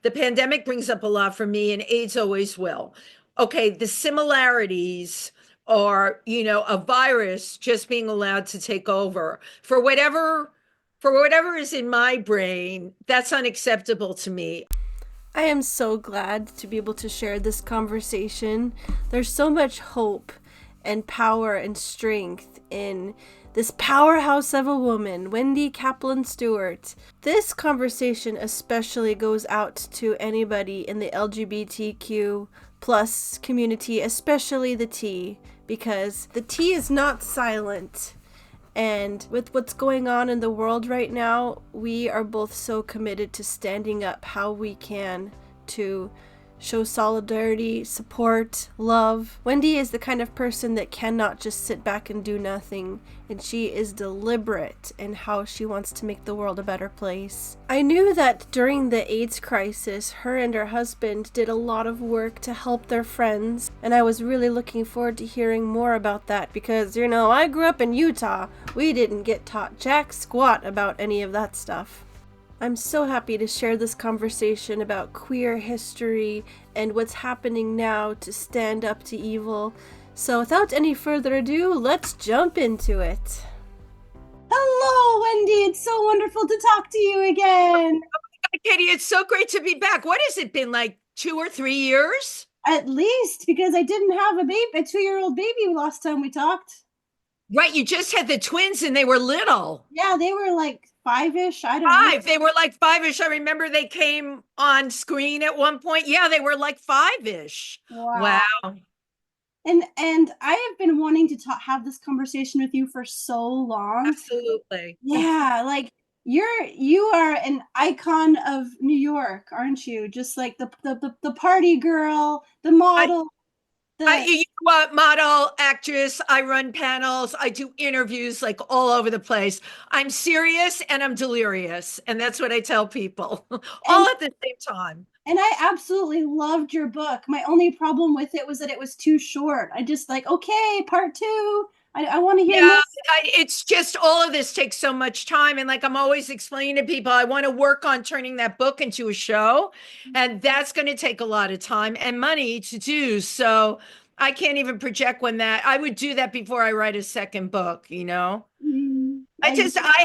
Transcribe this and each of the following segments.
the pandemic brings up a lot for me, and AIDS always will. Okay, the similarities are, a virus just being allowed to take over for whatever is in my brain. That's unacceptable to me. I am so glad to be able to share this conversation. There's so much hope and power and strength in this powerhouse of a woman, Wendy Kaplan Stewart. This conversation especially goes out to anybody in the LGBTQ plus community, especially the T, because the T is not silent. And with what's going on in the world right now, we are both so committed to standing up how we can to show solidarity, support, love. Wendy is the kind of person that cannot just sit back and do nothing, and she is deliberate in how she wants to make the world a better place. I knew that during the AIDS crisis, her and her husband did a lot of work to help their friends, and I was really looking forward to hearing more about that because, I grew up in Utah. We didn't get taught jack squat about any of that stuff. I'm so happy to share this conversation about queer history and what's happening now to stand up to evil. So without any further ado, let's jump into it. Hello, Wendy. It's so wonderful to talk to you again. Hi, Katie, it's so great to be back. What has it been, like 2 or 3 years? At least because I didn't have a 2-year-old baby last time we talked. Right, you just had the twins and they were little. Yeah, they were like five-ish. I don't know. Five. They were like five-ish. I remember they came on screen at one point. Yeah, they were like five-ish. Wow. Wow. And I have been wanting to have this conversation with you for so long. Absolutely. Yeah, like you are an icon of New York, aren't you? Just like the party girl, the I, model, the you know what, model, actress, I run panels, I do interviews like all over the place. I'm serious and I'm delirious. And that's what I tell people all and at the same time. And I absolutely loved your book. My only problem with it was that it was too short. I just like, okay, part two. I want to hear more. Yeah, it's just all of this takes so much time. And like I'm always explaining to people, I want to work on turning that book into a show. And that's going to take a lot of time and money to do. So I can't even project when that I would do that before I write a second book. I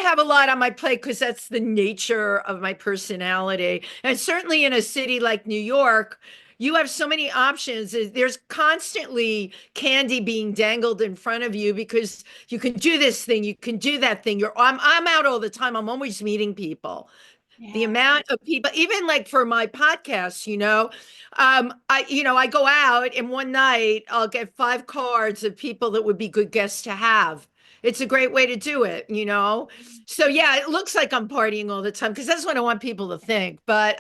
have a lot on my plate because that's the nature of my personality. And certainly in a city like New York, you have so many options. There's constantly candy being dangled in front of you because you can do this thing, you can do that thing. I'm out all the time. I'm always meeting people. The Yeah. amount of people, even like for my podcast, I go out and one night I'll get 5 cards of people that would be good guests to have. It's a great way to do it. So yeah, it looks like I'm partying all the time because that's what I want people to think. But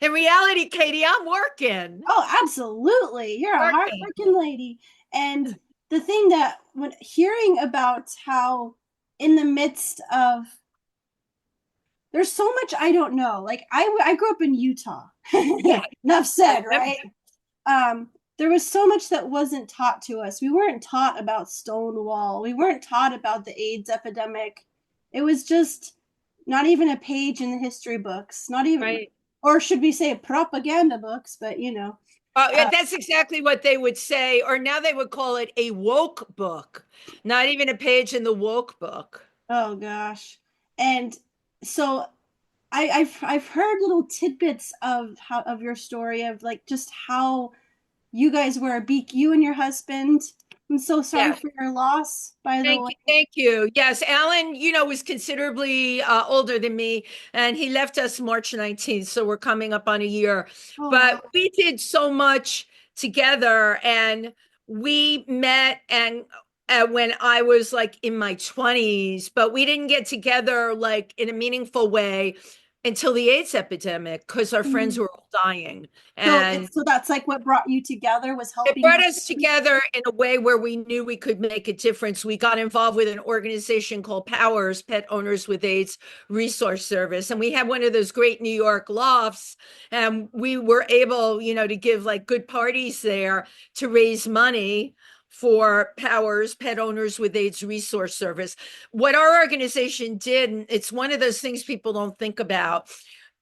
in reality, Katie, I'm working. Oh, absolutely. You're a Working. hardworking lady. And the thing that when hearing about how in the midst of there's so much I don't know. Like I grew up in Utah. Yeah. Enough said, right? There was so much that wasn't taught to us. We weren't taught about Stonewall. We weren't taught about the AIDS epidemic. It was just not even a page in the history books, not even, Right. or should we say propaganda books, but Yeah, uh, that's exactly what they would say, or now they would call it a woke book, not even a page in the woke book. oh gosh. And so I've heard little tidbits of how of your story of like just how you guys were a beak, you and your husband. I'm so sorry Yeah. for your loss, by the Thank way. you. Thank you. Yes, Alan, was considerably older than me, and he left us March 19th, so we're coming up on a year. Oh wow. But we did so much together, and we met and when I was like in my 20s, but we didn't get together like in a meaningful way until the AIDS epidemic because our friends Mhm. were all dying. So And it's so that's like what brought you together was it helping brought your us together in a way where we knew we could make a difference. We got involved with an organization called Powers, Pet Owners with AIDS Resource Service. And we had one of those great New York lofts. And we were able, to give like good parties there to raise money for Powers, Pet Owners with AIDS Resource Service. What our organization did, and it's one of those things people don't think about,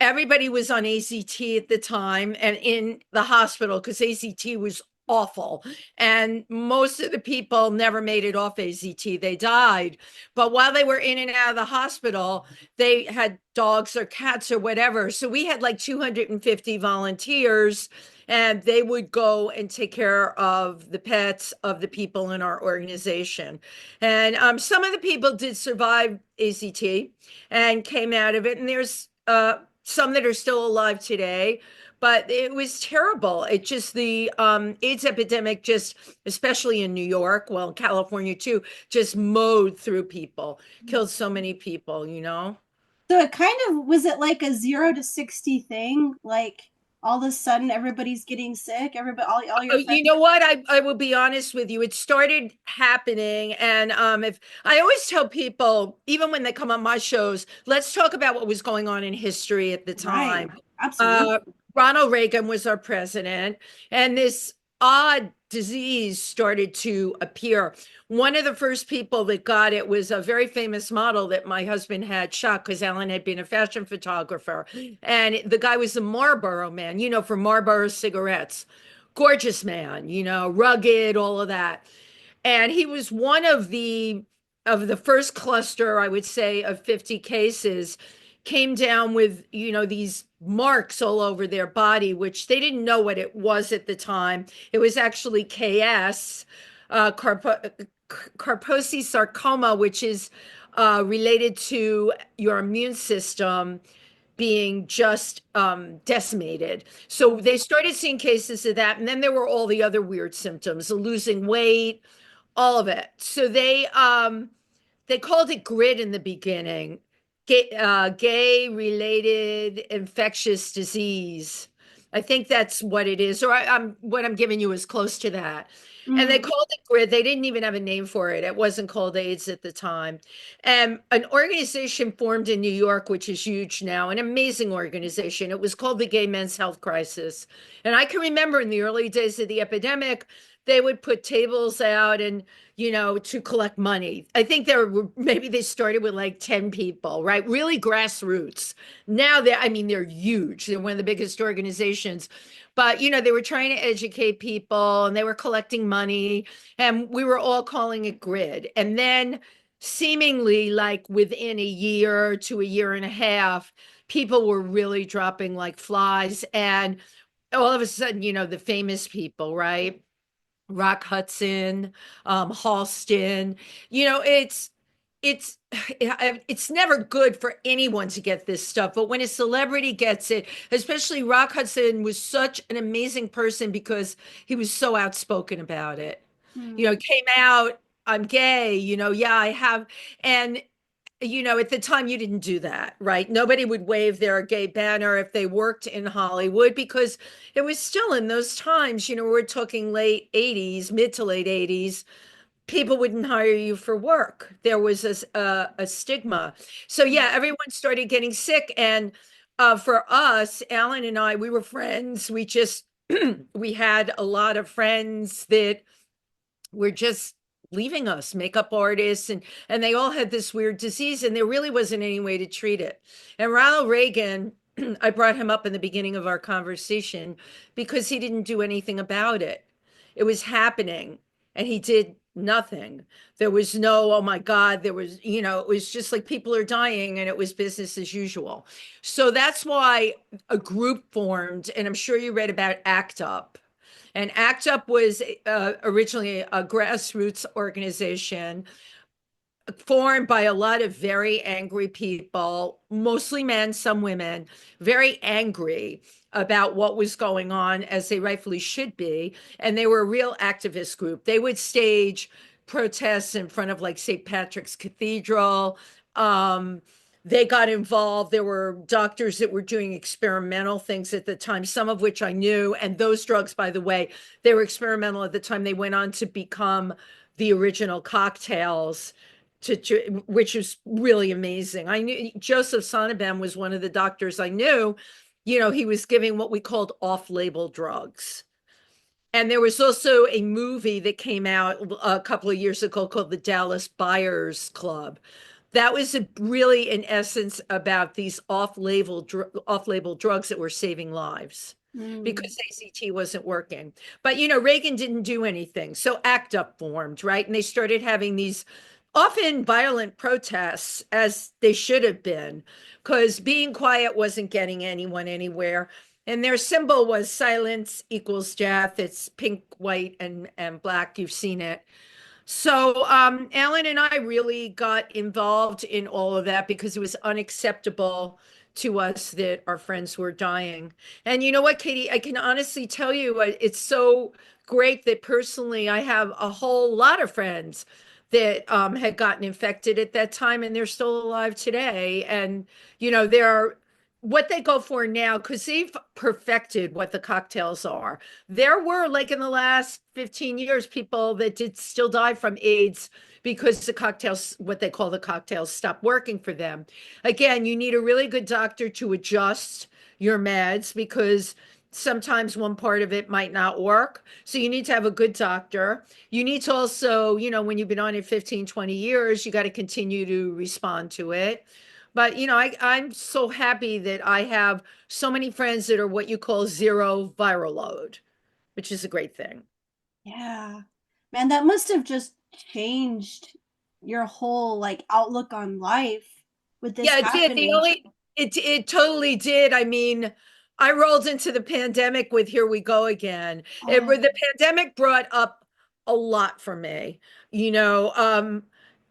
everybody was on AZT at the time and in the hospital because AZT was awful. And most of the people never made it off AZT. They died. But while they were in and out of the hospital, they had dogs or cats or whatever. So we had like 250 volunteers, and they would go and take care of the pets of the people in our organization. And some of the people did survive AZT and came out of it. And there's some that are still alive today, but it was terrible. It just the AIDS epidemic, just especially in New York, well, in California too, just mowed through people, killed so many people, you know? So it kind of was it like a 0 to 60 thing? Like all of a sudden everybody's getting sick. Everybody, all your friends. You know what? I will be honest with you. It started happening, and if I always tell people, even when they come on my shows, let's talk about what was going on in history at the Right. time. Absolutely. Ronald Reagan was our president, and this odd disease started to appear. One of the first people that got it was a very famous model that my husband had shot because Alan had been a fashion photographer. And the guy was a Marlboro man, you know, for Marlboro cigarettes. Gorgeous man, you know, rugged, all of that. And he was one of the first cluster, I would say, of 50 cases came down with, you know, these marks all over their body, which they didn't know what it was at the time. It was actually KS, Kaposi sarcoma, which is related to your immune system being just decimated. So they started seeing cases of that. And then there were all the other weird symptoms, losing weight, all of it. So they called it GRID in the beginning, gay related infectious disease. I think that's what it is, or I'm what I'm giving you is close to that. And they Mm. called it GRID. They didn't even have a name for it. It wasn't called AIDS at the time. And an organization formed in New York, which is huge now, an amazing organization. It was called the Gay Men's Health Crisis. And I can remember in the early days of the epidemic, they would put tables out and, you know, to collect money. I think there were maybe they started with like 10 people, right? Really grassroots. Now I mean, they're huge. They're one of the biggest organizations. But, you know, they were trying to educate people and they were collecting money, and we were all calling it GRID. And then seemingly like within a year to a year and a half, people were really dropping like flies. And all of a sudden, you know, the famous people, right? Rock Hudson, Halston. You know, it's it's never good for anyone to get this stuff, but when a celebrity gets it, especially Rock Hudson was such an amazing person because he was so outspoken about it. You know, Mm. came out, I'm gay, you know, yeah, I have, and you know, at the time you didn't do that, right? Nobody would wave their gay banner if they worked in Hollywood because it was still in those times, you know, we're talking late 80s, mid to late 80s, people wouldn't hire you for work. There was a stigma. So yeah, everyone started getting sick. And for us, Alan and I, we were friends. We just, we had a lot of friends that were just leaving us, makeup artists, and they all had this weird disease, and there really wasn't any way to treat it. And Ronald Reagan, I brought him up in the beginning of our conversation because he didn't do anything about it. It was happening, and he did nothing. There was no, oh my God, there was, you know, it was just like people are dying, and it was business as usual. So that's why a group formed, and I'm sure you read about ACT UP. And ACT UP was originally a grassroots organization formed by a lot of very angry people, mostly men, some women, very angry about what was going on, as they rightfully should be. And they were a real activist group. They would stage protests in front of like St. Patrick's Cathedral. They got involved. There were doctors that were doing experimental things at the time, some of which I knew. And those drugs, by the way, they were experimental at the time. They went on to become the original cocktails, which is really amazing. I knew Joseph Sonnabem was one of the doctors I knew. You know, he was giving what we called off-label drugs. And there was also a movie that came out a couple of years ago called the Dallas Buyers Club. That was really, in essence, about these off-label drugs that were saving lives Mm. because ACT wasn't working. But Reagan didn't do anything, so ACT UP formed, right? And they started having these often violent protests, as they should have been, because being quiet wasn't getting anyone anywhere. And their symbol was silence equals death. It's pink, white, and black. You've seen it. So, Alan and I really got involved in all of that because it was unacceptable to us that our friends were dying. And you know what, Katie, I can honestly tell you, it's so great that personally I have a whole lot of friends that had gotten infected at that time and they're still alive today. And, they're what they go for now because they've perfected what the cocktails are. There were, like, in the last 15 years, people that did still die from AIDS because the cocktails, what they call the cocktails, stopped working for them. Again, you need a really good doctor to adjust your meds because sometimes one part of it might not work. So you need to have a good doctor. You need to also, when you've been on it 15, 20 years, you got to continue to respond to it. But I'm so happy that I have so many friends that are what you call zero viral load, which is a great thing. Yeah. Man, that must have just changed your whole like outlook on life with this Yeah, it did. happening. It totally did. I mean, I rolled into the pandemic with here we go again. Oh, The pandemic brought up a lot for me, you know.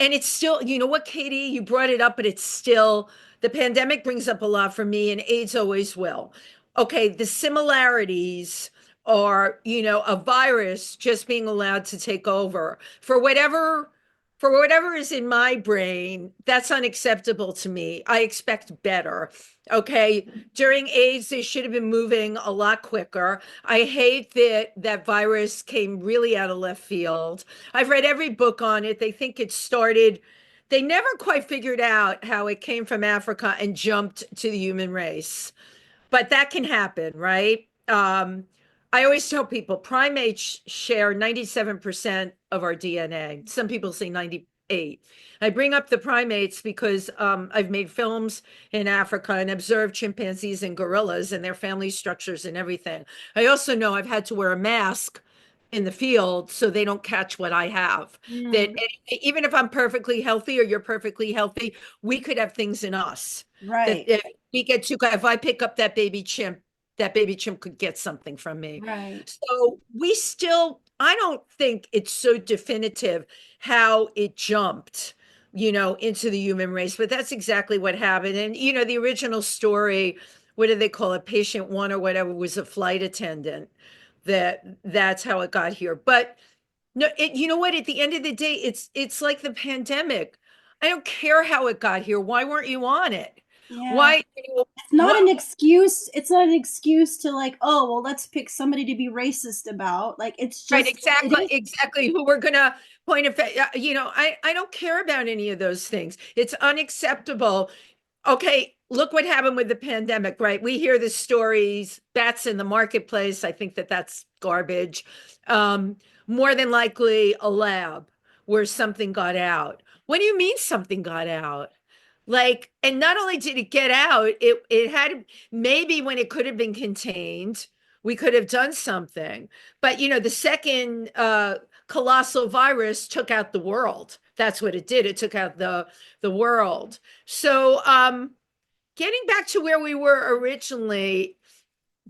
And it's still, you know what, Katie, you brought it up, but it's still the pandemic brings up a lot for me, and AIDS always will. Okay, the similarities are, a virus just being allowed to take over for whatever is in my brain, that's unacceptable to me. I expect better. Okay. During AIDS, they should have been moving a lot quicker. I hate that that virus came really out of left field. I've read every book on it. They think it started, they never quite figured out how it came from Africa and jumped to the human race, but that can happen, right? I always tell people primates share 97% of our DNA. Some people say 98. I bring up the primates because I've made films in Africa and observed chimpanzees and gorillas and their family structures and everything. I also know I've had to wear a mask in the field so they don't catch what I have. That mm, even if I'm perfectly healthy or you're perfectly healthy, we could have things in us that right, if we get too, if I pick up that baby chimp could get something from me. right. So I don't think it's so definitive how it jumped, into the human race, but that's exactly what happened. And, the original story, what do they call it? Patient one or whatever was a flight attendant that's how it got here. But no, you know what? At the end of the day, it's like the pandemic. I don't care how it got here. Why weren't you on it? Yeah. Why, It's not what, an excuse. It's not an excuse to like, oh, well, let's pick somebody to be racist about. Like, it's right, just, it exactly, is. exactly. Who we're gonna point of, I don't care about any of those things. It's unacceptable. Okay, look what happened with the pandemic, right? We hear the stories, bats in the marketplace. I think that that's garbage. Um, More than likely a lab where something got out. What do you mean something got out? Like, and not only did it get out, it had maybe when it could have been contained, we could have done something. But the second colossal virus took out the world. That's what it did. It took out the world. So getting back to where we were originally,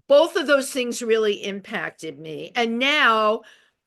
both of those things really impacted me. And now,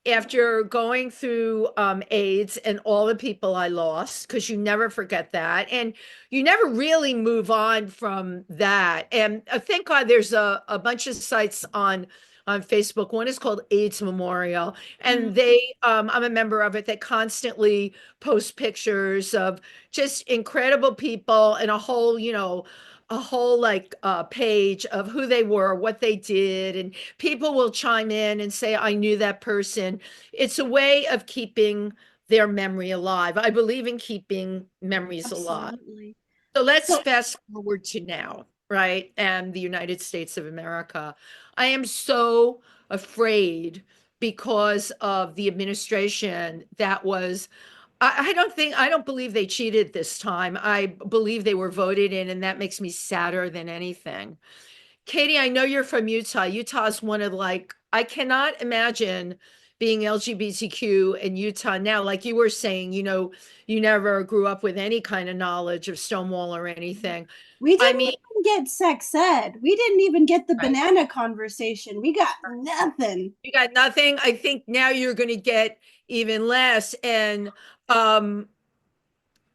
after going through AIDS and all the people I lost, because you never forget that, and you never really move on from that. And thank God there's a bunch of sites on Facebook. One is called AIDS Memorial, and Mm, I'm a member of it. That constantly post pictures of just incredible people and a whole like page of who they were, what they did, and people will chime in and say, I knew that person. It's a way of keeping their memory alive. I believe in keeping memories alive. absolutely. So let's So, fast forward to now, right? And the United States of America. I am so afraid because of the administration that was I don't believe they cheated this time. I believe they were voted in, and that makes me sadder than anything. Katie, I know you're from Utah. Utah's one of like, I cannot imagine being LGBTQ in Utah now. Like you were saying, you never grew up with any kind of knowledge of Stonewall or anything. We I didn't mean, even get sex ed. We didn't even get the right, banana conversation. We got nothing. you got nothing. I think now you're going to get even less. And um,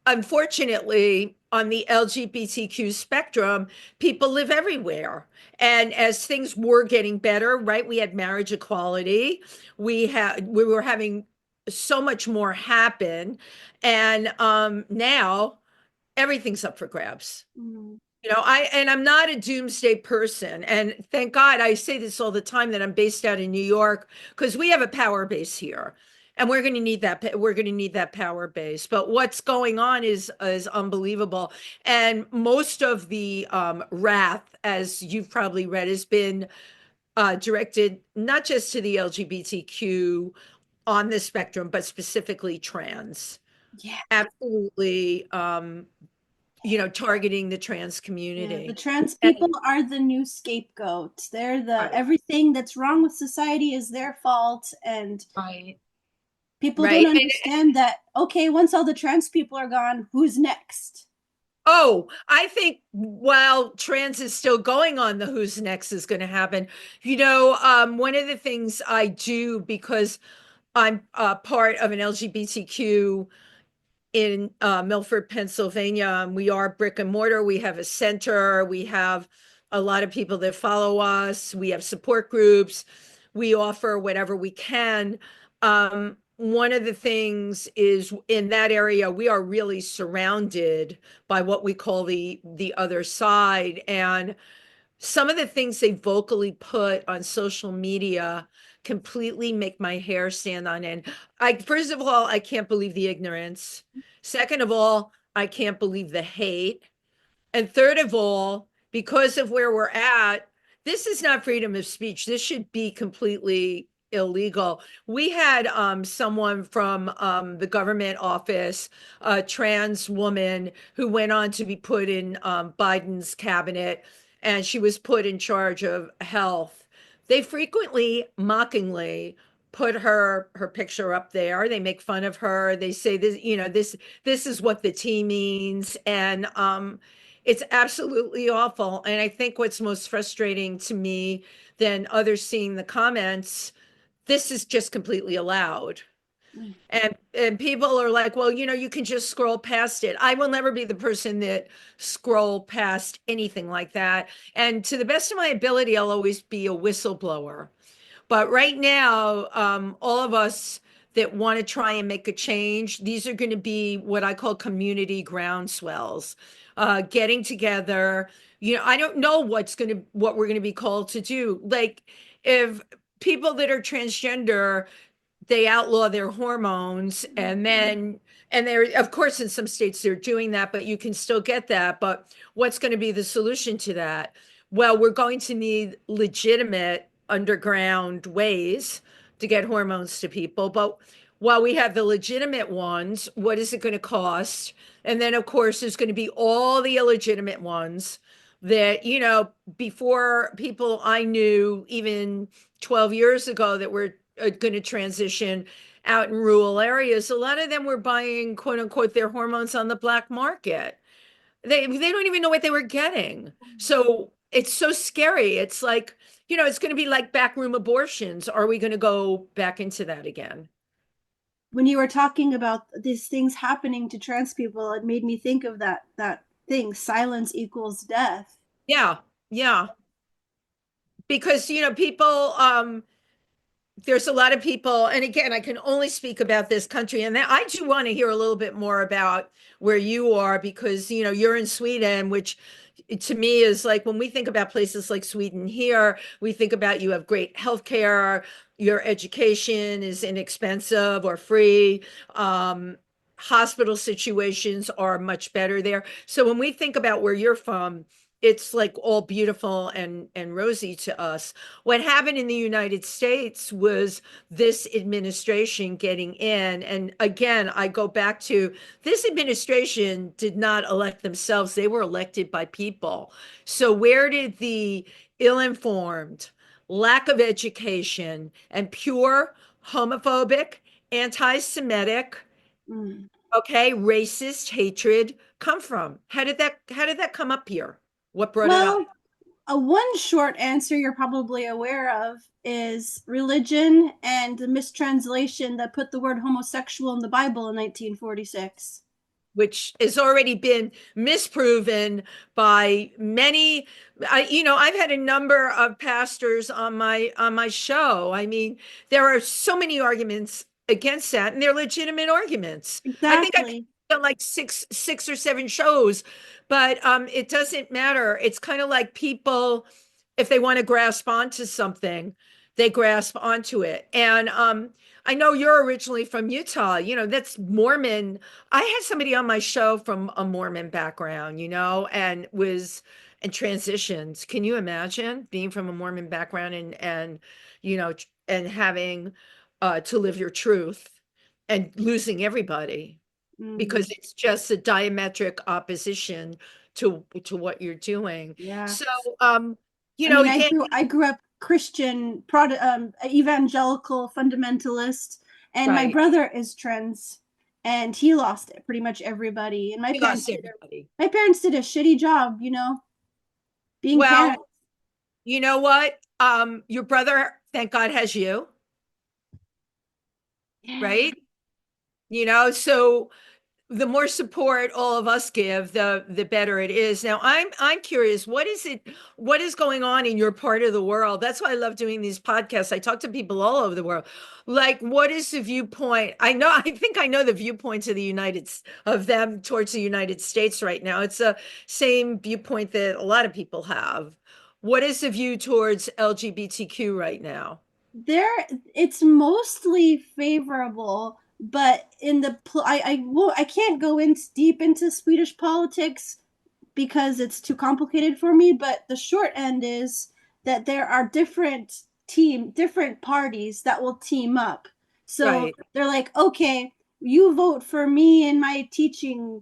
unfortunately, on the LGBTQ spectrum, people live everywhere. And as things were getting better, right? We had marriage equality. We were having so much more happen. And now everything's up for grabs. Mm. I'm not a doomsday person. And thank God I say this all the time that I'm based out in New York because we have a power base here. And we're going to need that. We're going to need that power base. But what's going on is unbelievable. And most of the wrath, as you've probably read, has been directed not just to the LGBTQ on the spectrum, but specifically trans. Yeah. Absolutely, targeting the trans Yeah, the community. trans And, people are the new scapegoats. They're the right, everything that's wrong with society is their fault, and right, people don't right. understand that. Okay, once all the trans people are gone, who's next? Oh, I think while trans is still going on, the who's next is going to happen. One of the things I do because I'm part of an LGBTQ in Milford, Pennsylvania. We are brick and mortar. We have a center. We have a lot of people that follow us. We have support groups. We offer whatever we can. One of the things is in that area, we are really surrounded by what we call the other side. And some of the things they vocally put on social media completely make my hair stand on end. First of all, I can't believe the ignorance. Second of all, I can't believe the hate. And third of all, because of where we're at, this is not freedom of speech. This should be completely illegal. We had someone from the government office, a trans woman who went on to be put in Biden's cabinet, and she was put in charge of health. They frequently, mockingly, put her picture up there. They make fun of her. They say this is what the T means, and it's absolutely awful. And I think what's most frustrating to me than others seeing the comments, this is just completely allowed. Mm. And people are like, well, you can just scroll past it. I will never be the person that scroll past anything like that. And to the best of my ability, I'll always be a whistleblower. But right now, all of us that want to try and make a change, these are going to be what I call community groundswells, getting together. I don't know what we're going to be called to do. Like if people that are transgender, they outlaw their hormones, and they're, of course, in some states they're doing that, but you can still get that. But what's going to be the solution to that? Well, we're going to need legitimate underground ways to get hormones to people. But while we have the legitimate ones, what is it going to cost? And then, of course, there's going to be all the illegitimate ones that, before people I knew even 12 years ago that were going to transition out in rural areas, a lot of them were buying, quote unquote, their hormones on the black market. They don't even know what they were getting. So it's so scary. It's like, it's going to be like backroom abortions. Are we going to go back into that again? When you were talking about these things happening to trans people, it made me think of that thing, silence equals death. Yeah. Yeah. Because, people, there's a lot of people, and again, I can only speak about this country, and I do want to hear a little bit more about where you are because you're in Sweden, which to me is like when we think about places like Sweden here, we think about you have great healthcare, your education is inexpensive or free. Hospital situations are much better there. So when we think about where you're from, it's like all beautiful and rosy to us. What happened in the United States was this administration getting in. And again, I go back to this administration did not elect themselves, they were elected by people. So, where did the ill informed, lack of education, and pure homophobic, anti Semitic, Mm. okay, racist hatred come from? How did that come up here? What brought it up? Well, a one short answer you're probably aware of is religion and the mistranslation that put the word homosexual in the Bible in 1946. Which has already been misproven by many. I've had a number of pastors on my show. I mean, there are so many arguments against that, and they're legitimate arguments. I think I've Exactly. done like six or seven shows, but it doesn't matter. It's kind of like people, if they want to grasp onto something, they grasp onto it. And I know you're originally from Utah. That's Mormon. I had somebody on my show from a Mormon background, and transitions. Can you imagine being from a Mormon background and having to live your truth and losing everybody Hmm. because it's just a diametric opposition to what you're doing. Yeah. So, I mean, yeah, I grew up Christian, evangelical fundamentalist, and my right. brother is trans, and he lost it. Pretty much everybody, and We lost everybody. my parents did a shitty job, being Well, parents. you know what? Your brother, thank God, has you, Yeah. right? So the more support all of us give, the better it is. Now, I'm curious, what is going on in your part of the world? That's why I love doing these podcasts. I talk to people all over the world. Like, what is the viewpoint? I think I know the viewpoints of of them towards the United States right now. It's the same viewpoint that a lot of people have. What is the view towards LGBTQ right now? There, it's mostly favorable, but I can't go in deep into Swedish politics because it's too complicated for me. But the short end is that there are different parties that will team up. So Right, they're like, okay, you vote for me in my teaching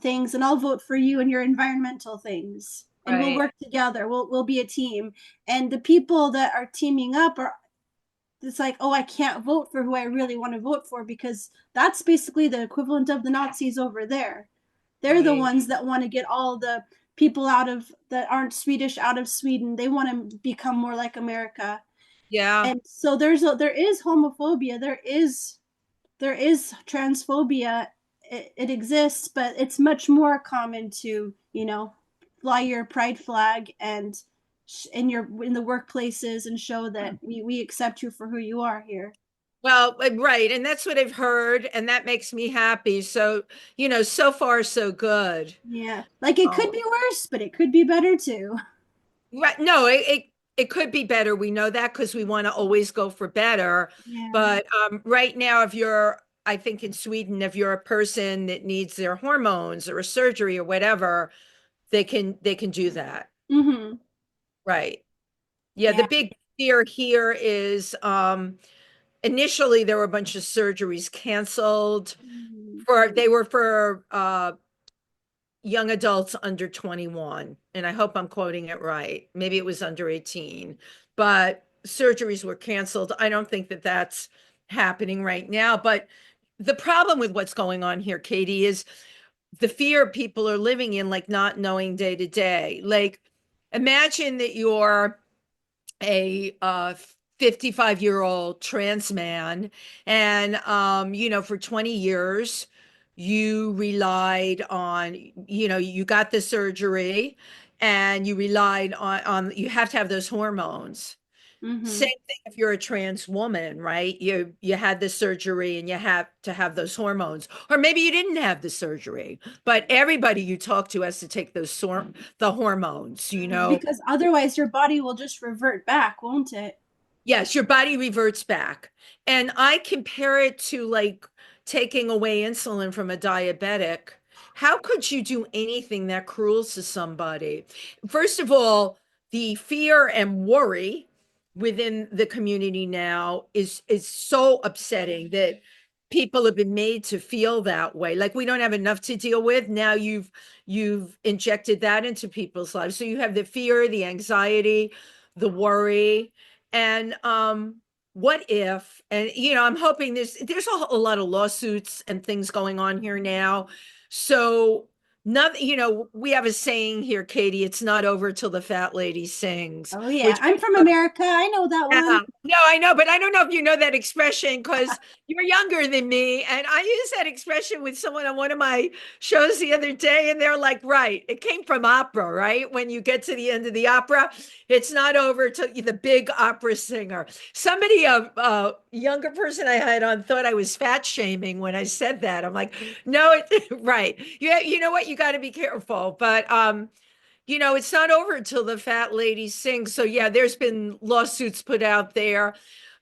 things, and I'll vote for you in your environmental things, and we'll right. work together. We'll be a team. And the people that are teaming up are, it's like, oh, I can't vote for who I really want to vote for because that's basically the equivalent of the Nazis over there. They're the Right. ones that want to get all the people out of that aren't Swedish out of Sweden. They want to become more like America. Yeah. And so there is homophobia, there is transphobia. It exists, but it's much more common to, fly your pride flag and in the workplaces and show that we accept you for who you are here. Well, right. And that's what I've heard. And that makes me happy. So, so far, so good. Yeah. Like it could Oh, be worse, but it could be better too. right. No, it could be better. We know that because we want to always go for better. Yeah. But right now, I think in Sweden, if you're a person that needs their hormones or a surgery or whatever, they can do that. Mhm. Right. Yeah. The Yeah. big fear here is initially there were a bunch of surgeries canceled Mhm. they were for young adults under 21, and I hope I'm quoting it right. Maybe it was under 18, but surgeries were canceled. I don't think that that's happening right now. But the problem with what's going on here, Katie, is the fear people are living in, like not knowing day to day. Like, imagine that you're a 55-year-old trans man, and for 20 years you relied on, you got the surgery, and you relied on you have to have those hormones. Same Mhm. thing if you're a trans woman, right? You had the surgery and you have to have those hormones. Or maybe you didn't have the surgery, but everybody you talk to has to take the hormones. Because otherwise your body will just revert back, won't it? Yes, your body reverts back. And I compare it to like taking away insulin from a diabetic. how could you do anything that cruel to somebody? First of all, the fear and worry within the community now is so upsetting that people have been made to feel that way. Like we don't have enough to deal with. Now you've injected that into people's lives. So you have the fear, the anxiety, the worry, and what if, and I'm hoping there's a lot of lawsuits and things going on here now. So nothing, we have a saying here, Katie, it's not over till the fat lady sings, Oh yeah, which I'm from America. I know that yeah, one. no, I know, but I don't know if you know that expression because you're younger than me. And I used that expression with someone on one of my shows the other day, and they're like, right, it came from opera, right? When you get to the end of the opera, it's not over till the big opera singer. Somebody, a younger person I had on, thought I was fat shaming when I said that. I'm like, no, right. Yeah, you know what? You got to be careful. But it's not over until the fat lady sings. So yeah, there's been lawsuits put out there.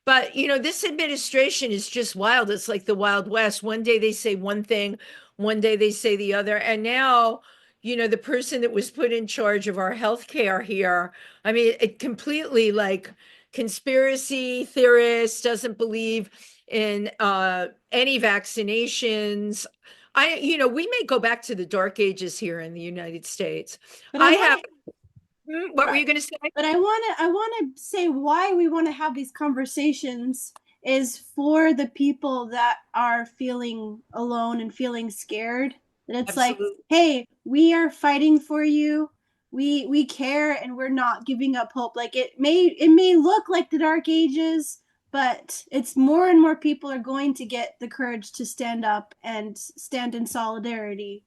But this administration is just wild. It's like the Wild West. One day they say one thing, one day they say the other. And now, the person that was put in charge of our healthcare here, I mean, it completely like conspiracy theorist, doesn't believe in any vaccinations. We may go back to the dark ages here in the United States. But I I want have, to what were but you going to say? but I want to say why we want to have these conversations is for the people that are feeling alone and feeling scared. That it's like, Absolutely. hey, we are fighting for you. We care and we're not giving up hope. Like it may look like the dark ages, but it's more and more people are going to get the courage to stand up and stand in solidarity.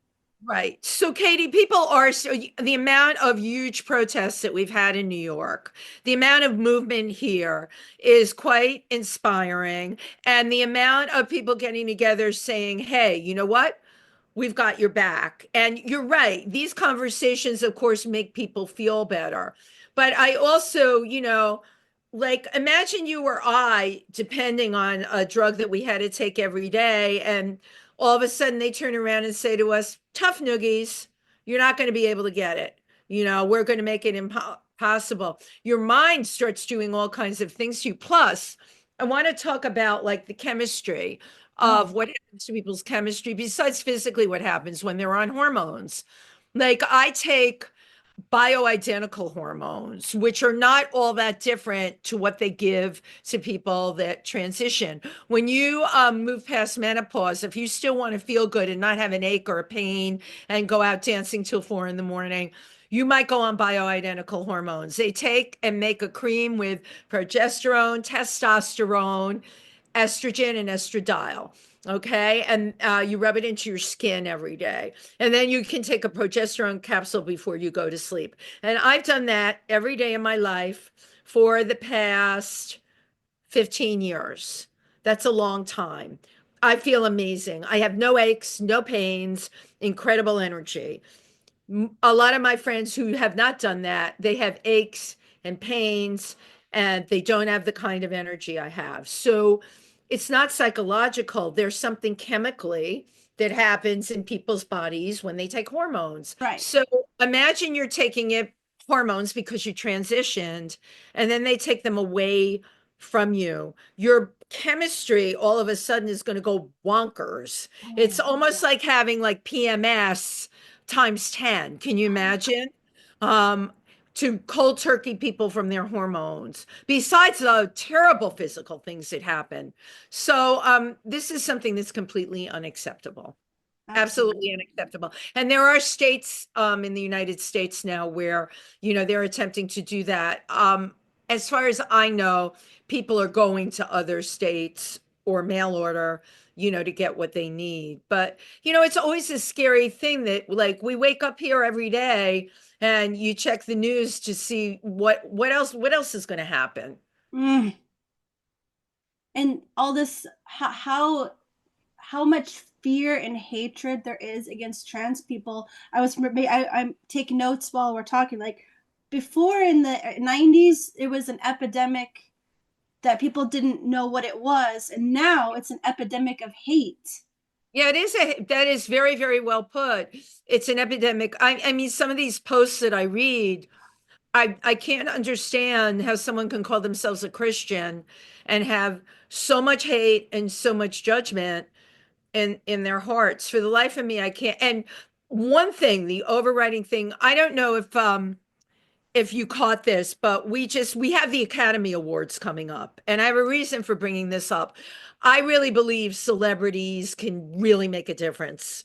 Right. So, Katie, people are so the amount of huge protests that we've had in New York, the amount of movement here is quite inspiring. And the amount of people getting together saying, hey, you know what? We've got your back. And you're right. These conversations, of course, make people feel better. But I also, like imagine you or I depending on a drug that we had to take every day. And all of a sudden they turn around and say to us, tough noogies, you're not going to be able to get it. We're going to make it impossible. Your mind starts doing all kinds of things to you. Plus, I want to talk about like the chemistry Oh, of what happens to people's chemistry besides physically what happens when they're on hormones. Like I take bioidentical hormones, which are not all that different to what they give to people that transition. When you move past menopause, if you still want to feel good and not have an ache or a pain and go out dancing till 4 in the morning, you might go on bioidentical hormones. They take and make a cream with progesterone, testosterone, estrogen, and estradiol. Okay. And you rub it into your skin every day. And then you can take a progesterone capsule before you go to sleep. And I've done that every day in my life for the past 15 years. That's a long time. I feel amazing. I have no aches, no pains, incredible energy. A lot of my friends who have not done that, they have aches and pains and they don't have the kind of energy I have. So it's not psychological. There's something chemically that happens in people's bodies when they take hormones. right. So imagine you're taking it hormones because you transitioned and then they take them away from you. Your chemistry all of a sudden is going to go bonkers. It's Oh, almost like having like PMS times 10. Can you imagine? Um, to cold turkey people from their hormones, besides the terrible physical things that happen. So this is something that's completely unacceptable. Absolutely absolutely. unacceptable. And there are states in the United States now where, they're attempting to do that. As far as I know, people are going to other states or mail order, to get what they need. But, it's always a scary thing that like we wake up here every day and you check the news to see what else is going to happen. Mm. And all this, how much fear and hatred there is against trans people. I'm taking notes while we're talking. Like before in the 90s, it was an epidemic that people didn't know what it was, and now it's an epidemic of hate. Yeah, that is very, very well put. It's an epidemic. I mean, some of these posts that I read, I can't understand how someone can call themselves a Christian and have so much hate and so much judgment in their hearts. For the life of me, I can't. And one thing, the overriding thing, I don't know if you caught this, but we have the Academy Awards coming up, and I have a reason for bringing this up. I really believe celebrities can really make a difference.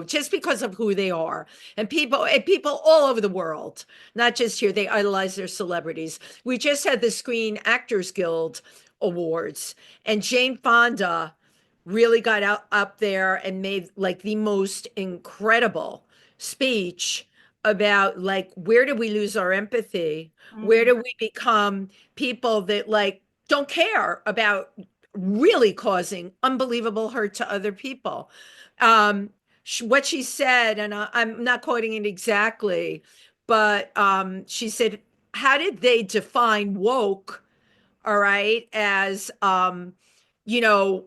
Just because of who they are, and people all over the world, not just here, they idolize their celebrities. We just had the Screen Actors Guild Awards, and Jane Fonda really got out up there and made like the most incredible speech about like where do we lose our empathy, where Mhm. do we become people that like don't care about really causing unbelievable hurt to other people. What she said, and I'm not quoting it exactly, but she said, how did they define woke, all right, as you know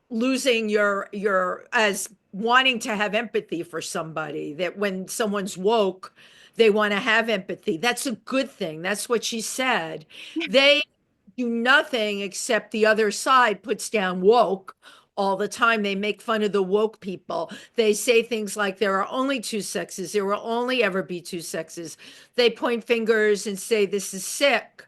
losing your as wanting to have empathy for somebody, that when someone's woke they want to have empathy. That's a good thing. That's what she said. They do nothing except the other side puts down woke all the time. They make fun of the woke people. They say things like there are only two sexes, there will only ever be two sexes. They point fingers and say this is sick.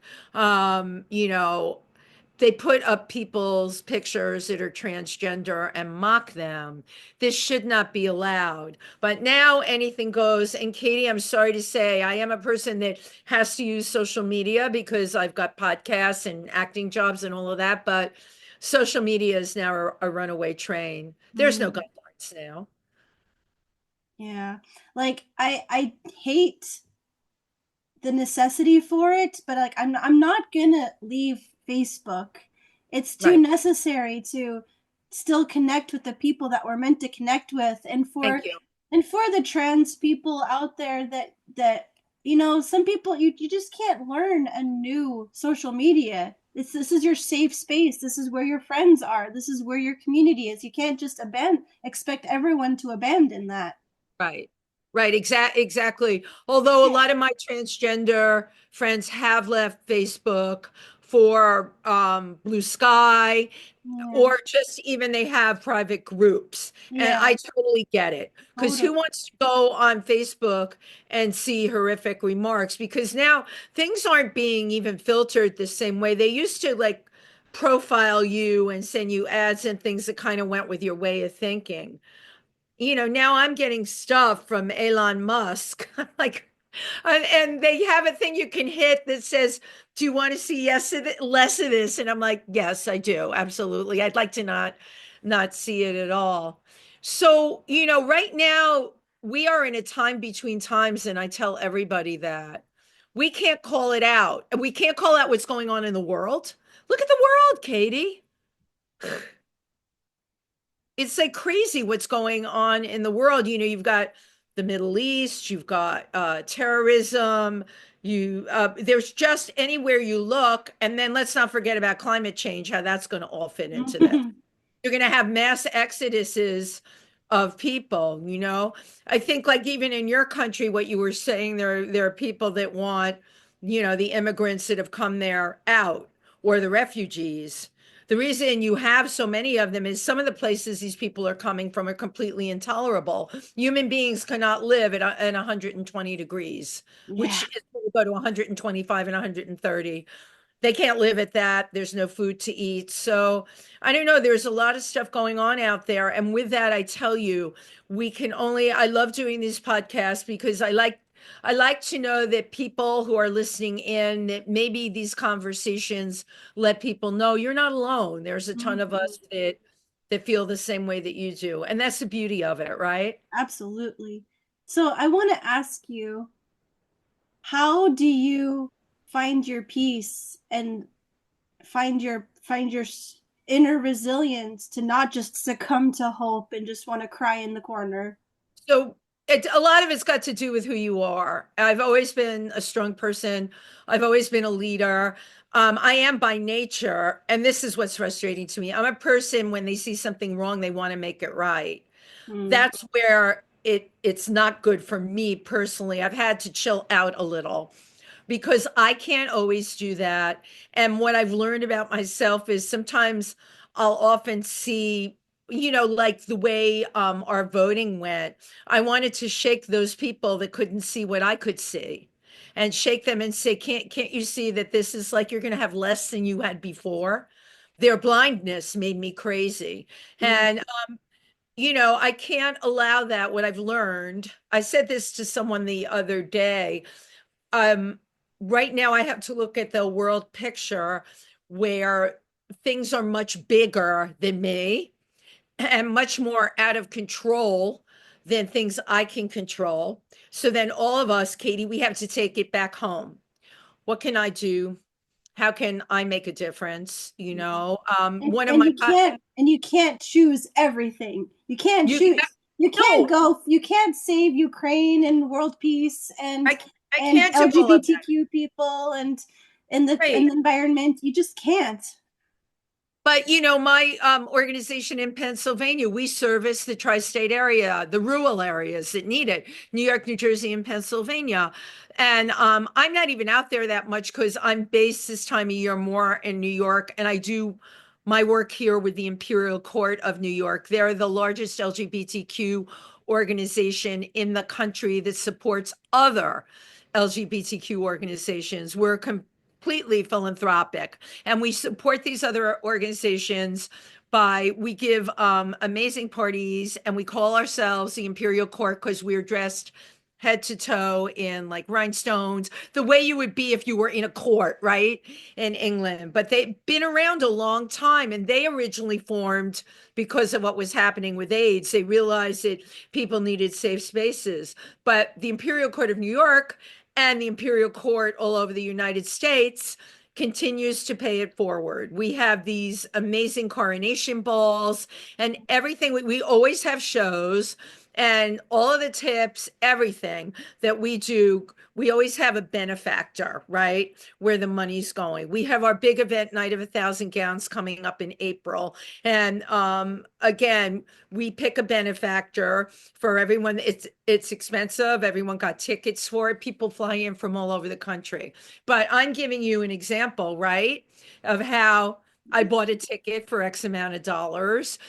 They put up people's pictures that are transgender and mock them. This should not be allowed. But now anything goes. And Katie, I'm sorry to say, I am a person that has to use social media because I've got podcasts and acting jobs and all of that. But social media is now a runaway train. There's no Mhm. guidelines now. Yeah. Like I hate the necessity for it, but like I'm not gonna leave Facebook. It's too Right. necessary to still connect with the people that we're meant to connect with, Thank you. and for the trans people out there that some people you just can't learn a new social media. This is your safe space. This is where your friends are. This is where your community is. You can't just expect everyone to abandon that. Right. Right. Exactly. Although a lot of my transgender friends have left Facebook for Blue Sky, Yeah. or just even they have private groups. And Yeah. I totally get it. Because Totally. who wants to go on Facebook and see horrific remarks? Because now things aren't being even filtered the same way. They used to like profile you and send you ads and things that kind of went with your way of thinking. Now I'm getting stuff from Elon Musk. Like, and they have a thing you can hit that says, "Do you want to see less of this?" And I'm like, "Yes, I do. Absolutely. I'd like to not see it at all." So, right now we are in a time between times, and I tell everybody that we can't call it out. And we can't call out what's going on in the world. Look at the world, Katie. It's like crazy what's going on in the world. You've got the Middle East, you've got terrorism, there's just anywhere you look, and then let's not forget about climate change, how that's going to all fit into this. You're going to have mass exoduses of people. I think like even in your country, what you were saying, there are people that want, the immigrants that have come there out, or the refugees. The reason you have so many of them is some of the places these people are coming from are completely intolerable. Human beings cannot live at 120 degrees, Yeah. which is going to go to 125 and 130. They can't live at that. There's no food to eat. So I don't know. There's a lot of stuff going on out there. And with that, I tell you, I love doing these podcasts because I like to know that people who are listening in, that maybe these conversations let people know you're not alone. There's a ton of Mhm. us that feel the same way that you do. And that's the beauty of it, right? Absolutely. So I want to ask you, how do you find your peace and find your inner resilience to not just succumb to hope and just want to cry in the corner? So a lot of it's got to do with who you are. I've always been a strong person. I've always been a leader. I am by nature, and this is what's frustrating to me. I'm a person, when they see something wrong, they want to make it right. Mm. That's where it's not good for me personally. I've had to chill out a little because I can't always do that. And what I've learned about myself is sometimes I'll often see, like the way our voting went. I wanted to shake those people that couldn't see what I could see and shake them and say, can't you see that this is like you're going to have less than you had before? Their blindness made me crazy. Mm. And I can't allow that. What I've learned, I said this to someone the other day. Um, right now I have to look at the world picture where things are much bigger than me and much more out of control than things I can control. So then all of us, Katie, we have to take it back home. What can I do? How can I make a difference? One of And my, you can't choose everything. You can't you, choose. You can't no, go. You can't save Ukraine and world peace I and can't do all of that. LGBTQ people and the Right. environment. You just can't. But my organization in Pennsylvania, we service the tri-state area, the rural areas that need it, New York, New Jersey, and Pennsylvania. And I'm not even out there that much because I'm based this time of year more in New York, and I do my work here with the Imperial Court of New York. They're the largest LGBTQ organization in the country that supports other LGBTQ organizations. We're completely philanthropic, and we support these other organizations by we give amazing parties, and we call ourselves the Imperial Court because we're dressed head to toe in like rhinestones, the way you would be if you were in a court, right, in England. But they've been around a long time, and they originally formed because of what was happening with AIDS. They realized that people needed safe spaces. But the Imperial Court of New York and the Imperial Court all over the United States continues to pay it forward. We have these amazing coronation balls and everything. We always have shows, and all of the tips, everything that we do, we always have a benefactor, right? Where the money's going. We have our big event, Night of 1,000 Gowns, coming up in April. And again, we pick a benefactor for everyone. It's expensive. Everyone got tickets for it. People fly in from all over the country. But I'm giving you an example, right, of how I bought a ticket for X amount of dollars.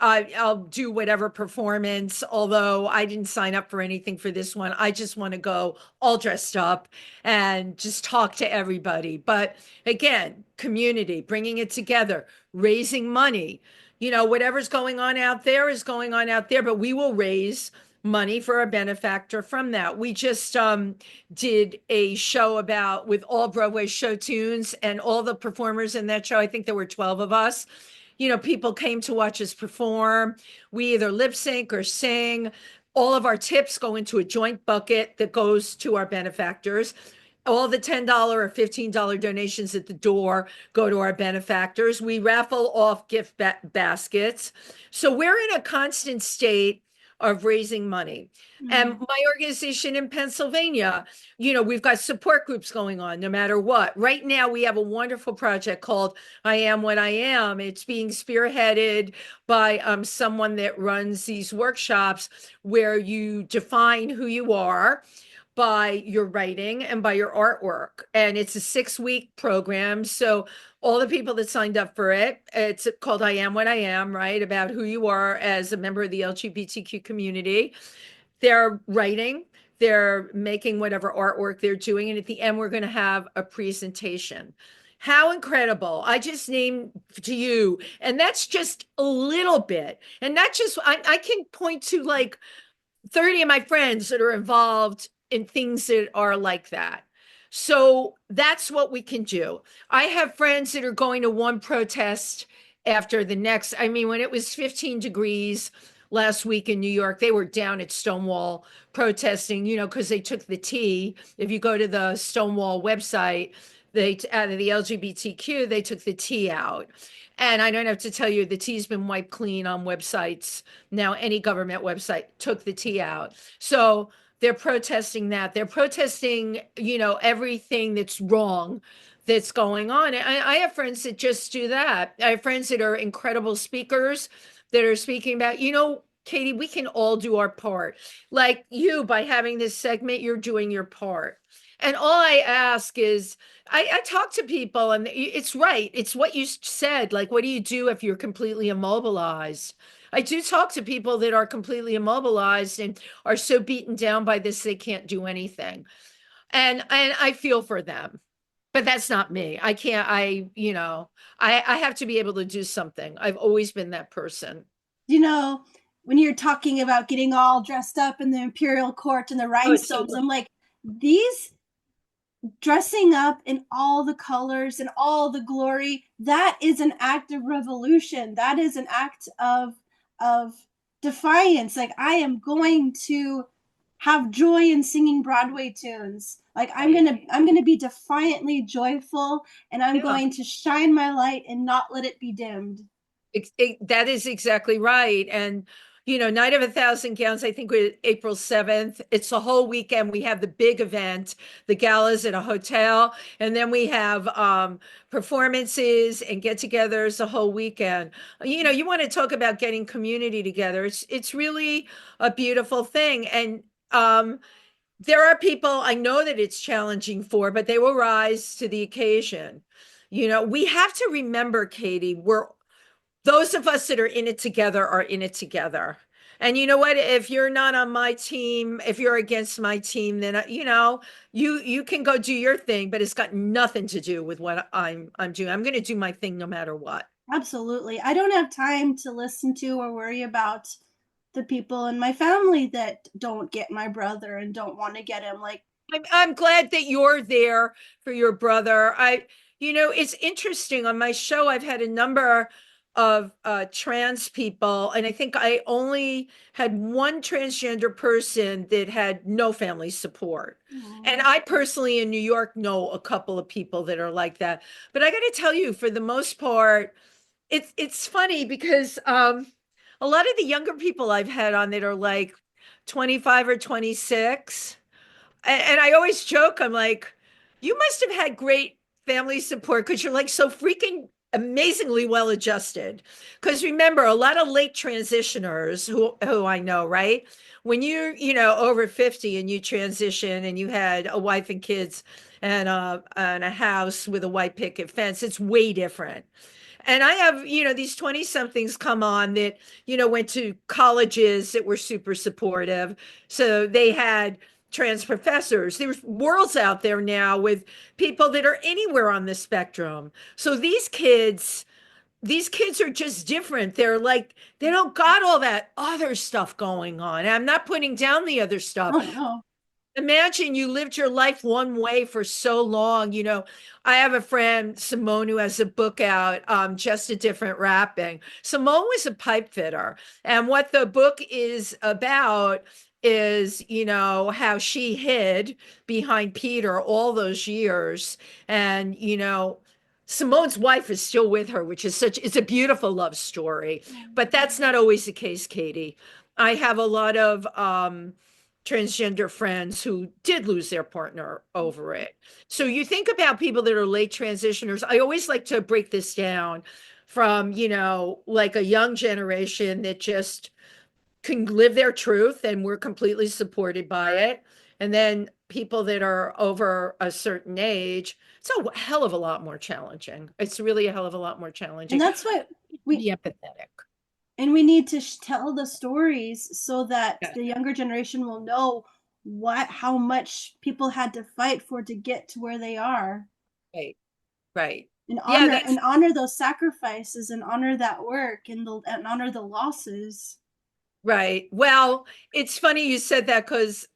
I'll do whatever performance, although I didn't sign up for anything for this one. I just want to go all dressed up and just talk to everybody. But again, community, bringing it together, raising money. Whatever's going on out there is going on out there, but we will raise money for a benefactor from that. We just did a show about with all Broadway show tunes and all the performers in that show. I think there were 12 of us. People came to watch us perform. We either lip sync or sing. All of our tips go into a joint bucket that goes to our benefactors. All the $10 or $15 donations at the door go to our benefactors. We raffle off gift baskets. So we're in a constant state of raising money. And Mm. my organization in Pennsylvania, we've got support groups going on no matter what. Right now, we have a wonderful project called I Am What I Am. It's being spearheaded by someone that runs these workshops where you define who you are by your writing and by your artwork. And it's a 6-week program. So all the people that signed up for it, it's called I Am What I Am, right? About who you are as a member of the LGBTQ community. They're writing, they're making whatever artwork they're doing. And at the end, we're going to have a presentation. How incredible. I just named to you. And that's just a little bit. And not just, I can point to like 30 of my friends that are involved in things that are like that. So that's what we can do. I have friends that are going to one protest after the next. I mean, when it was 15 degrees last week in New York, they were down at Stonewall protesting, because they took the T. If you go to the Stonewall website, they out of the LGBTQ, they took the T out. And I don't have to tell you, the T's been wiped clean on websites. Now, any government website took the T out. So they're protesting that. They're protesting, everything that's wrong that's going on. I have friends that just do that. I have friends that are incredible speakers that are speaking about, Katie, we can all do our part. Like you, by having this segment, you're doing your part. And all I ask is, I talk to people, and it's right. It's what you said. Like, what do you do if you're completely immobilized? I do talk to people that are completely immobilized and are so beaten down by this they can't do anything. And I feel for them. But that's not me. I can't, I have to be able to do something. I've always been that person. You know, when you're talking about getting all dressed up in the imperial court and the Oh, it's so rhinestones, I'm like, these dressing up in all the colors and all the glory, that is an act of revolution. That is an act of defiance. Like, I am going to have joy in singing Broadway tunes. Like, I'm gonna be defiantly joyful, and I'm yeah. going to shine my light and not let it be dimmed. That is exactly right. And, Night of a Thousand Gowns, I think we're April 7th. It's the whole weekend. We have the big event, the galas at a hotel, and then we have performances and get-togethers the whole weekend. You want to talk about getting community together. It's really a beautiful thing. And there are people I know that it's challenging for, but they will rise to the occasion. We have to remember, Katie, we're those of us that are in it together are in it together. And you know what? If you're not on my team, if you're against my team, then you can go do your thing, but it's got nothing to do with what I'm doing. I'm going to do my thing no matter what. Absolutely. I don't have time to listen to or worry about the people in my family that don't get my brother and don't want to get him. Like, I'm glad that you're there for your brother. It's interesting on my show. I've had a number of trans people, and I think I only had one transgender person that had no family support. And I personally in New York know a couple of people that are like that. But I got to tell you, for the most part, it's funny because a lot of the younger people I've had on that are like 25 or 26, and I always joke, I'm like, you must have had great family support because you're like so freaking amazingly well adjusted. Because remember, a lot of late transitioners who I know, right? When you're, over 50 and you transition and you had a wife and kids and a house with a white picket fence, it's way different. And I have, these 20 somethings come on that, went to colleges that were super supportive. So they had trans professors. There's worlds out there now with people that are anywhere on the spectrum. So these kids are just different. They're like, they don't got all that other stuff going on. I'm not putting down the other stuff. oh no. Imagine you lived your life one way for so long. I have a friend, Simone, who has a book out, Just a Different Wrapping. Simone was a pipe fitter. And what the book is about is, how she hid behind Peter all those years. And, Simone's wife is still with her, which is it's a beautiful love story. But that's not always the case, Katie. I have a lot of transgender friends who did lose their partner over it. So you think about people that are late transitioners. I always like to break this down from, like a young generation that just can live their truth and we're completely supported by it. And then people that are over a certain age, it's a hell of a lot more challenging. It's really a hell of a lot more And challenging. that's what we Be empathetic. and we need to tell the stories so that Yeah. the younger generation will know how much people had to fight for to get to where they are, Right. Right. and Yeah, honor those sacrifices and honor that work and honor the losses. right. Well, it's funny you said that because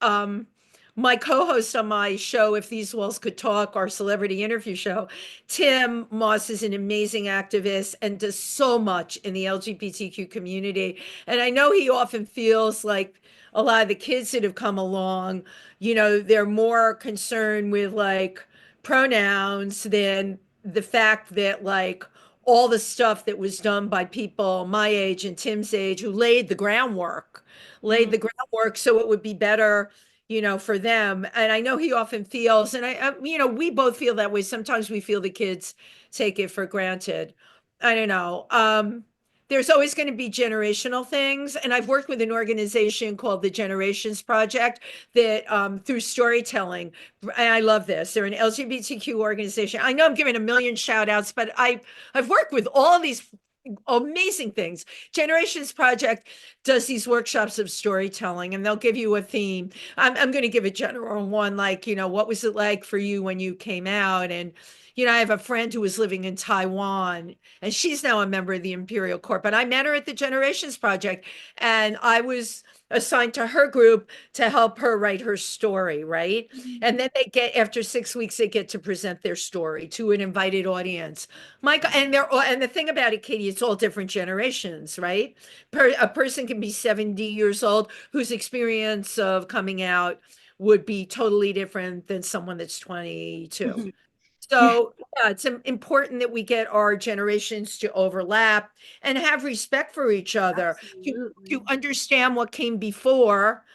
my co-host on my show, If These Walls Could Talk, our celebrity interview show, Tim Moss is an amazing activist and does so much in the LGBTQ community. And I know he often feels like a lot of the kids that have come along, they're more concerned with like pronouns than the fact that like all the stuff that was done by people my age and Tim's age who laid the groundwork Mm. so it would be better, for them. And I know he often feels, and we both feel that way. Sometimes we feel the kids take it for granted. I don't know. There's always going to be generational things. And I've worked with an organization called the Generations Project that through storytelling, and I love this. They're an LGBTQ organization. I know I'm giving a million shout outs, but I've worked with all these amazing things. Generations Project does these workshops of storytelling, and they'll give you a theme. I'm going to give a general one, like, what was it like for you when you came out? And, I have a friend who was living in Taiwan, and she's now a member of the Imperial Court, but I met her at the Generations Project, and I was assigned to her group to help her write her story, right? And then after 6 weeks, they get to present their story to an invited audience. My God, and the thing about it, Katie, it's all different generations, right? A person can be 70 years old whose experience of coming out would be totally different than someone that's 22. Yeah, So, yeah, it's important that we get our generations to overlap and have respect for each other, to absolutely. understand what came before,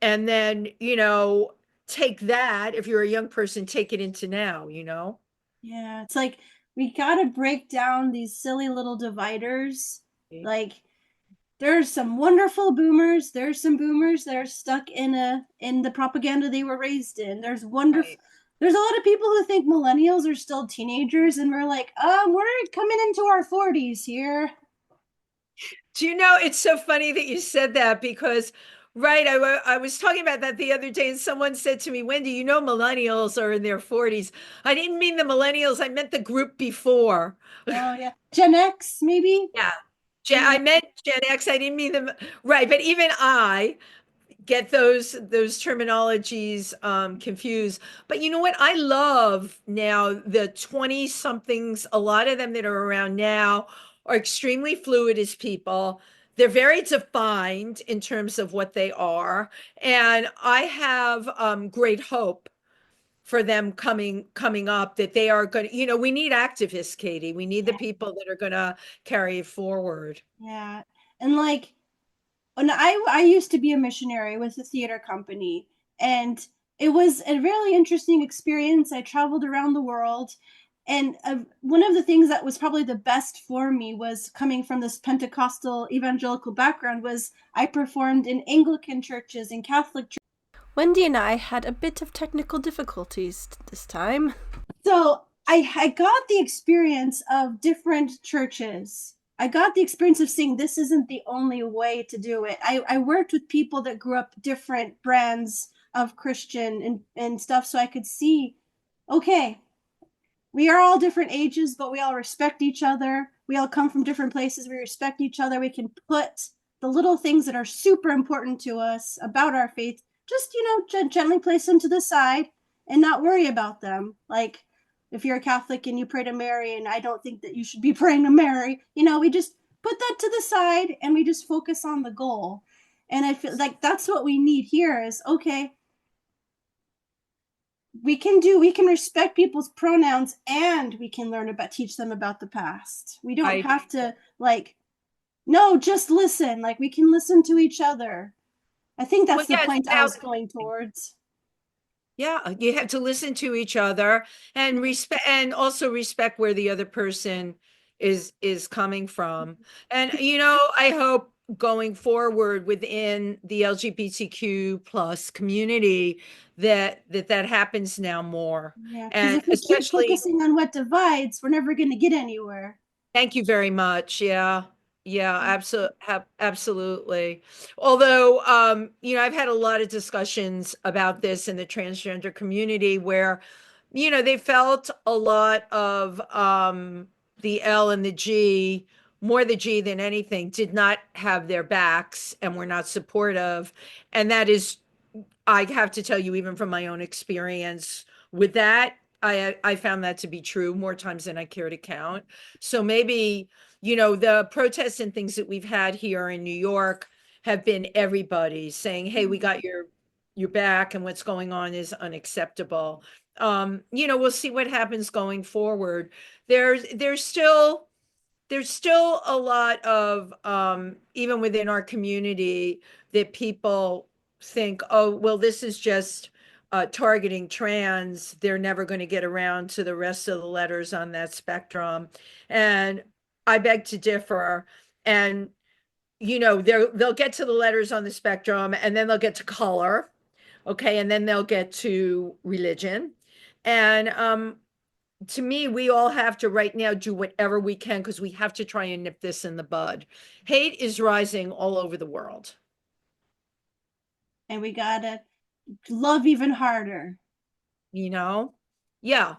and then, take that, if you're a young person, take it into now. Yeah, it's like we gotta break down these silly little dividers. Like there's some wonderful boomers. There's some boomers that are stuck in the propaganda they were raised in. There's wonderful. Right. There's a lot of people who think millennials are still teenagers, and we're like, we're coming into our 40s here. Do you know, it's so funny that you said that because, right, I was talking about that the other day, and someone said to me, Wendy, millennials are in their 40s. I didn't mean the millennials, I meant the group before. Oh yeah, Gen X maybe. Yeah. I Yeah. meant Gen X. I didn't mean them. Right. But even I get those terminologies confused. But you know what? I love now the 20 somethings. A lot of them that are around now are extremely fluid as people. They're very defined in terms of what they are. And I have great hope for them coming up, that they are going to, we need activists, Katie. We need the Yeah. people that are going to carry it forward. Yeah. And like when I used to be a missionary with a theater company, and it was a really interesting experience. I traveled around the world, and one of the things that was probably the best for me was coming from this Pentecostal evangelical background was I performed in Anglican churches and Catholic churches. Wendy and I had a bit of technical difficulties this time. So I got the experience of different churches. I got the experience of seeing this isn't the only way to do it. I worked with people that grew up different brands of Christian and stuff, so I could see, okay, we are all different ages, but we all respect each other. We all come from different places. We respect each other. We can put the little things that are super important to us about our faith, just, gently place them to the side and not worry about them. Like if you're a Catholic and you pray to Mary, and I don't think that you should be praying to Mary, we just put that to the side and we just focus on the goal. And I feel like that's what we need here is, okay, we can respect people's pronouns, and we can teach them about the past. We don't I have to, like, no, just listen. Like, we can listen to each other. I think Well, that's the yeah, it's point I about was going towards. yeah, you have to listen to each other and respect, and also respect where the other person is coming from. And I hope going forward within the LGBTQ plus community that happens now more. Yeah, because And if we keep especially, focusing on what divides, we're never going to get anywhere. thank you very much. Yeah. Yeah, absolutely. Although, I've had a lot of discussions about this in the transgender community where, they felt a lot of the L and the G, more the G than anything, did not have their backs and were not supportive. And that is, I have to tell you, even from my own experience with that, I found that to be true more times than I care to count. So maybe, the protests and things that we've had here in New York have been everybody saying, "Hey, we got your back, and what's going on is unacceptable." We'll see what happens going forward. There's still a lot of even within our community that people think, oh, well, this is just targeting trans. They're never going to get around to the rest of the letters on that spectrum. And I beg to differ. And, they'll get to the letters on the spectrum, and then they'll get to color. Okay. And then they'll get to religion. And to me, we all have to right now do whatever we can because we have to try and nip this in the bud. Hate is rising all over the world. And we gotta love even harder. You know? Yeah.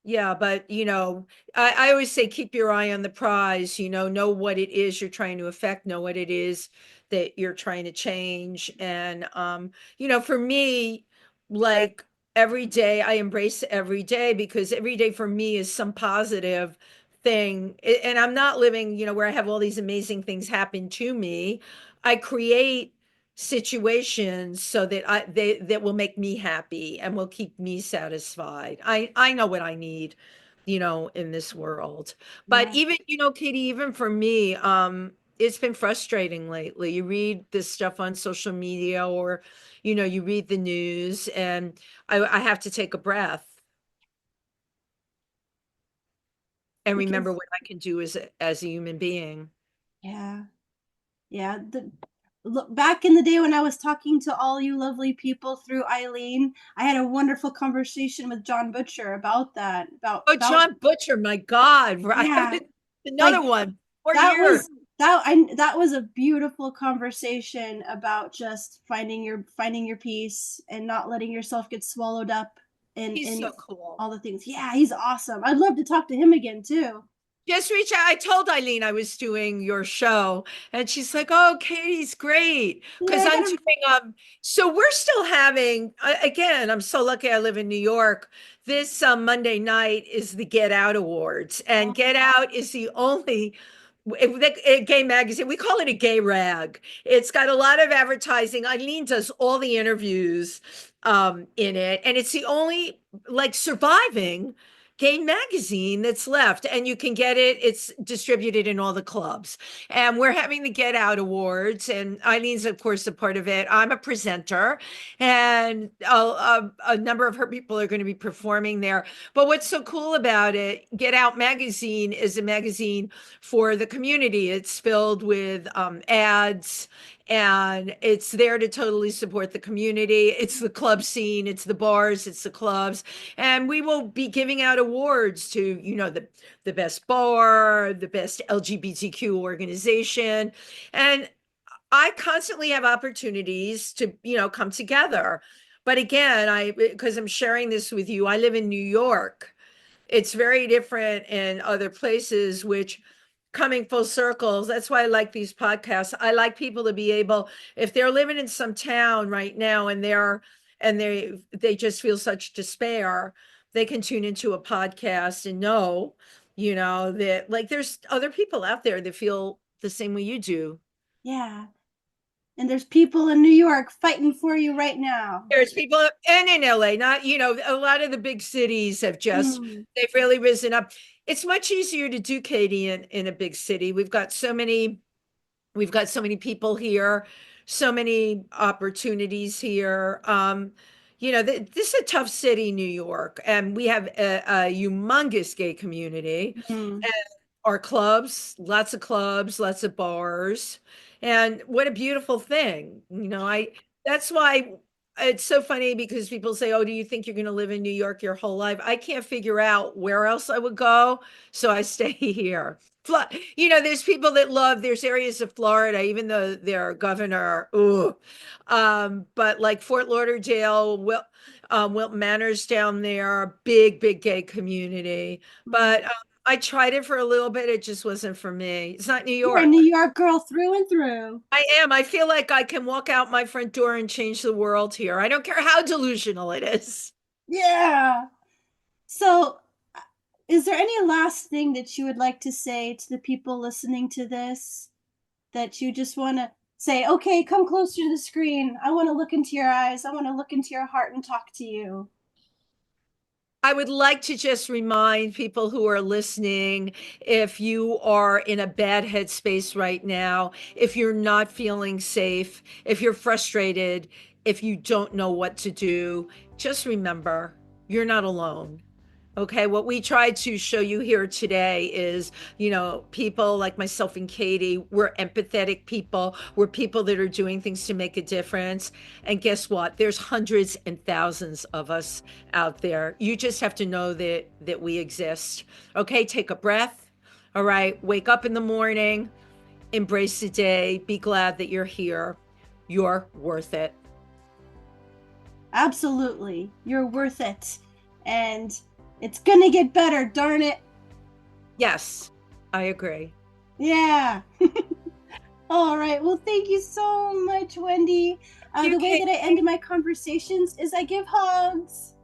Yeah, but I always say keep your eye on the prize, know what it is you're trying to affect, know what it is that you're trying to change. And for me, like every day I embrace every day because every day for me is some positive thing. And I'm not living, where I have all these amazing things happen to me. I create situations so that that will make me happy and will keep me satisfied. I know what I need, in this world. But Yeah. even, Katie, even for me, it's been frustrating lately. You read this stuff on social media or, you read the news and I have to take a breath and remember Because what I can do as a human being. yeah, yeah. Look, back in the day when I was talking to all you lovely people through Eileen, I had a wonderful conversation with John Butcher about that. Oh, About John Butcher, my God. yeah, Another like one. 4 that years. was that was a beautiful conversation about just finding your peace and not letting yourself get swallowed up He's in so cool. all the things. Yeah, he's awesome. I'd love to talk to him again too. Just reach out. I told Eileen I was doing your show, and she's like, "Oh, Katie's great." Yeah, Because I I'm gotta. doing so we're still having again, I'm so lucky I live in New York. This Monday night is the Get Out Awards, and Get Out is the only gay magazine. We call it a gay rag. It's got a lot of advertising. Eileen does all the interviews in it, and it's the only like surviving gay magazine that's left, and you can get it. It's distributed in all the clubs, and we're having the Get Out Awards, and Eileen's of course a part of it. I'm a presenter, and a number of her people are going to be performing there. But what's so cool about it, Get Out magazine is a magazine for the community. It's filled with ads, and it's there to totally support the community. It's the club scene, it's the bars, it's the clubs, and we will be giving out awards to the best bar, the best LGBTQ organization. And I constantly have opportunities to come together. But again, I because I'm sharing this with you, I live in New York. It's very different in other places, which coming full circles, that's why I like these podcasts. I like people to be able, if they're living in some town right now and they just feel such despair, they can tune into a podcast and know, that like there's other people out there that feel the same way you do. Yeah, and there's people in New York fighting for you right now. There's people and in LA, not, a lot of the big cities have just, Mm. they've really risen up. It's much easier to do, Katie, in a big city. We've got so many people here, so many opportunities here. This is a tough city, New York, and we have a humongous gay community Mm. and our clubs, lots of bars. And what a beautiful thing. That's why it's so funny because people say, "Oh, do you think you're going to live in New York your whole life?" I can't figure out where else I would go, so I stay here. There's people that there's areas of Florida, even though their governor, ooh, but like Fort Lauderdale, Wilton Manors down there, big, big gay community. But I tried it for a little bit. It just wasn't for me. It's not New You're a New York. York girl through and through. I am. I feel like I can walk out my front door and change the world here. I don't care how delusional it is. Yeah. So, is there any last thing that you would like to say to the people listening to this that you just want to say, okay, come closer to the screen. I want to look into your eyes. I want to look into your heart and talk to you. I would like to just remind people who are listening, if you are in a bad headspace right now, if you're not feeling safe, if you're frustrated, if you don't know what to do, just remember you're not alone. Okay, what we tried to show you here today is, people like myself and Katie, we're empathetic people. We're people that are doing things to make a difference. And guess what? There's hundreds and thousands of us out there. You just have to know that we exist. Okay, take a breath. All right, wake up in the morning, embrace the day, be glad that you're here. You're worth it. Absolutely. You're worth it. And it's gonna get better, darn it. Yes, I agree. Yeah. All right. Well, thank you so much, Wendy. You The way can- that I end my conversations is I give hugs.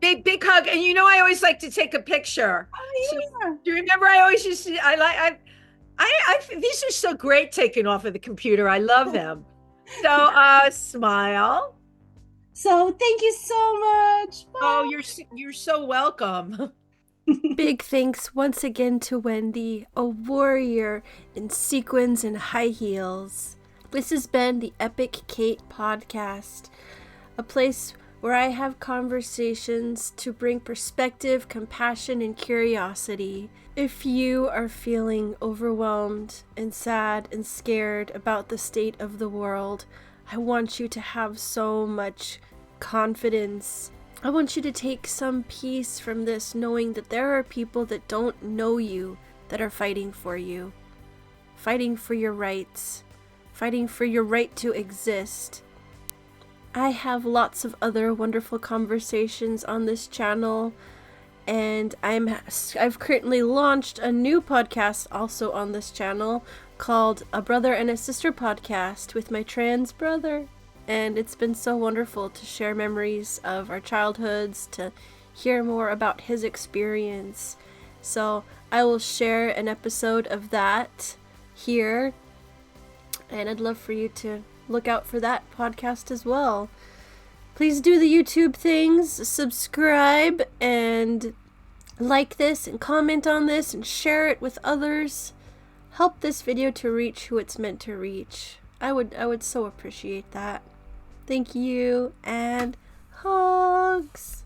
big hug. And I always like to take a picture. Oh, So, yeah. do you remember I always used to, these are so great taken off of the computer. I love them. So, smile. So thank you so much. Bye. Oh, you're so welcome. Big thanks once again to Wendy, a warrior in sequins and high heels. This has been the Epic Kate podcast, a place where I have conversations to bring perspective, compassion, and curiosity. If you are feeling overwhelmed and sad and scared about the state of the world, I want you to have so much confidence. I want you to take some peace from this, knowing that there are people that don't know you that are fighting for you, fighting for your rights, fighting for your right to exist. I have lots of other wonderful conversations on this channel, and I've currently launched a new podcast also on this channel called A Brother and a Sister Podcast with my trans brother. And it's been so wonderful to share memories of our childhoods, to hear more about his experience. So I will share an episode of that here, and I'd love for you to look out for that podcast as well. Please do the YouTube things, subscribe, and like this, and comment on this, and share it with others. Help this video to reach who it's meant to reach. I would so appreciate that. Thank you, and hugs.